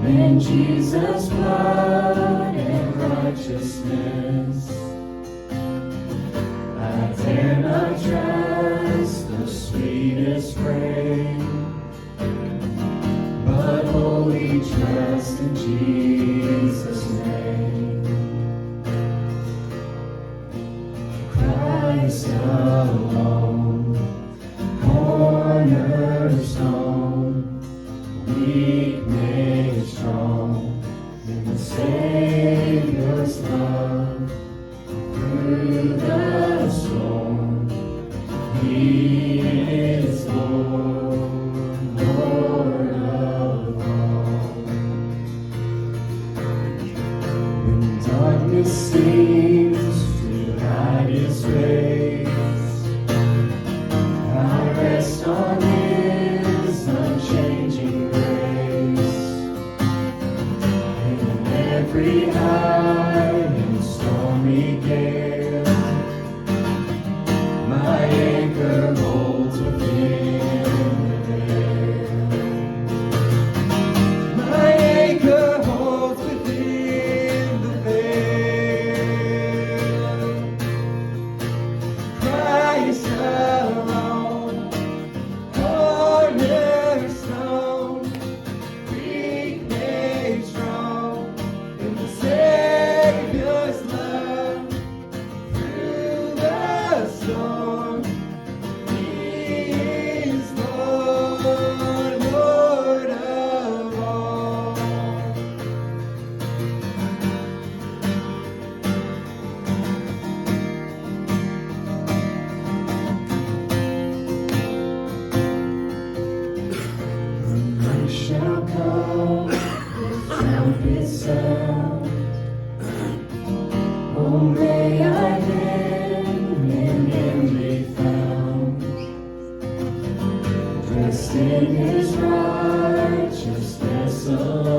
in Jesus' blood and righteousness. I dare not trust the sweetest frame, but wholly trust in Jesus' name. Christ alone, cornerstone, weak made strong in the Savior's love. Through the storm, He is Lord, Lord of all. When darkness seems to hide His face, I rest on His unchanging grace. In every high and stormy gale, my anchor holds within the veil. My anchor holds within the veil. Christ alone, cornerstone, weak made strong in the Savior's love. Through the storm, He is Lord, Lord of all. The night shall come with trumpet sound. Oh, may I then in Him be found, dressed in His righteousness alone.